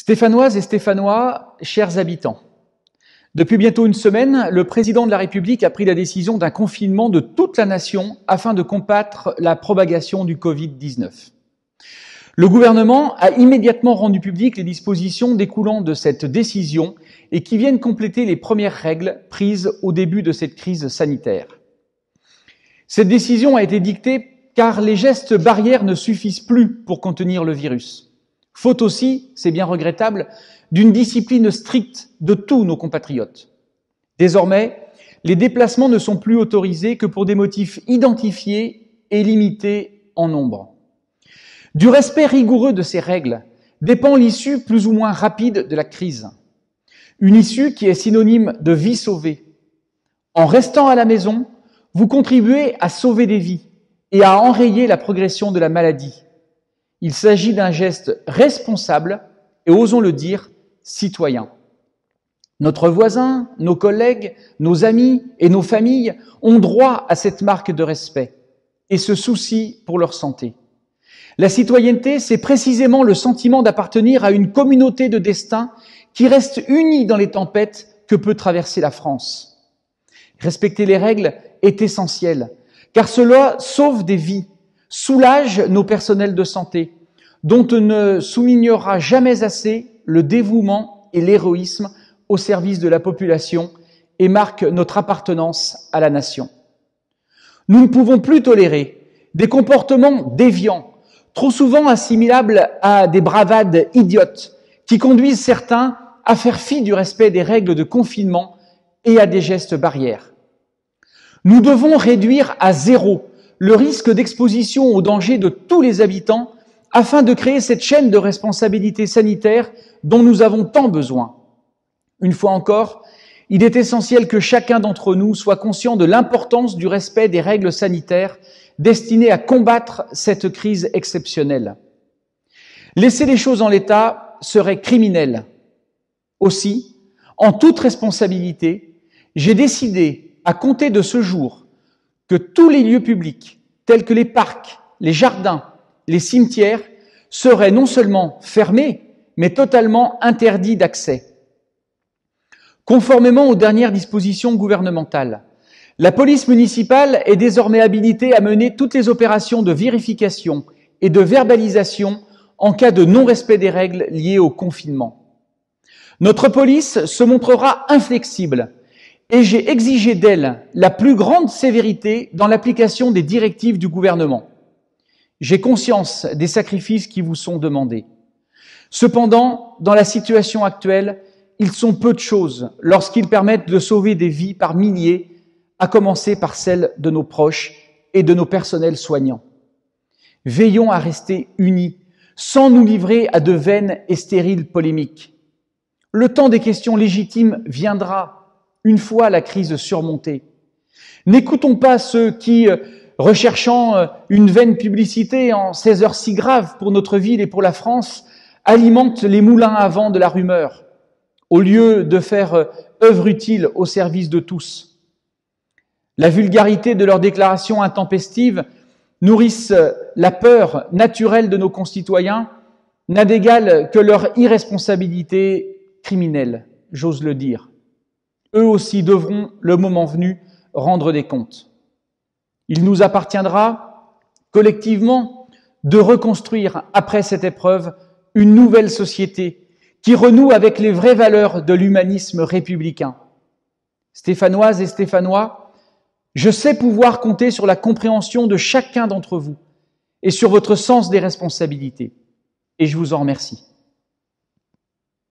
Stéphanoises et Stéphanois, chers habitants, depuis bientôt une semaine, le président de la République a pris la décision d'un confinement de toute la nation afin de combattre la propagation du Covid-19. Le gouvernement a immédiatement rendu publiques les dispositions découlant de cette décision et qui viennent compléter les premières règles prises au début de cette crise sanitaire. Cette décision a été dictée car les gestes barrières ne suffisent plus pour contenir le virus. Faute aussi, c'est bien regrettable, d'une discipline stricte de tous nos compatriotes. Désormais, les déplacements ne sont plus autorisés que pour des motifs identifiés et limités en nombre. Du respect rigoureux de ces règles dépend l'issue plus ou moins rapide de la crise. Une issue qui est synonyme de vie sauvée. En restant à la maison, vous contribuez à sauver des vies et à enrayer la progression de la maladie. Il s'agit d'un geste responsable et, osons le dire, citoyen. Notre voisin, nos collègues, nos amis et nos familles ont droit à cette marque de respect et se soucient pour leur santé. La citoyenneté, c'est précisément le sentiment d'appartenir à une communauté de destin qui reste unie dans les tempêtes que peut traverser la France. Respecter les règles est essentiel, car cela sauve des vies, soulage nos personnels de santé, dont on ne soulignera jamais assez le dévouement et l'héroïsme au service de la population et marque notre appartenance à la nation. Nous ne pouvons plus tolérer des comportements déviants, trop souvent assimilables à des bravades idiotes, qui conduisent certains à faire fi du respect des règles de confinement et à des gestes barrières. Nous devons réduire à zéro le risque d'exposition aux dangers de tous les habitants afin de créer cette chaîne de responsabilité sanitaire dont nous avons tant besoin. Une fois encore, il est essentiel que chacun d'entre nous soit conscient de l'importance du respect des règles sanitaires destinées à combattre cette crise exceptionnelle. Laisser les choses en l'état serait criminel. Aussi, en toute responsabilité, j'ai décidé, à compter de ce jour, que tous les lieux publics, tels que les parcs, les jardins, les cimetières, seraient non seulement fermés, mais totalement interdits d'accès. Conformément aux dernières dispositions gouvernementales, la police municipale est désormais habilitée à mener toutes les opérations de vérification et de verbalisation en cas de non-respect des règles liées au confinement. Notre police se montrera inflexible et j'ai exigé d'elle la plus grande sévérité dans l'application des directives du gouvernement. J'ai conscience des sacrifices qui vous sont demandés. Cependant, dans la situation actuelle, ils sont peu de choses lorsqu'ils permettent de sauver des vies par milliers, à commencer par celles de nos proches et de nos personnels soignants. Veillons à rester unis, sans nous livrer à de vaines et stériles polémiques. Le temps des questions légitimes viendra, une fois la crise surmontée. N'écoutons pas ceux qui, recherchant une vaine publicité en ces heures si graves pour notre ville et pour la France, alimentent les moulins à vent de la rumeur, au lieu de faire œuvre utile au service de tous. La vulgarité de leurs déclarations intempestives nourrissent la peur naturelle de nos concitoyens, n'a d'égal que leur irresponsabilité criminelle, j'ose le dire. Eux aussi devront, le moment venu, rendre des comptes. Il nous appartiendra, collectivement, de reconstruire, après cette épreuve, une nouvelle société qui renoue avec les vraies valeurs de l'humanisme républicain. Stéphanoises et Stéphanois, je sais pouvoir compter sur la compréhension de chacun d'entre vous et sur votre sens des responsabilités. Et je vous en remercie.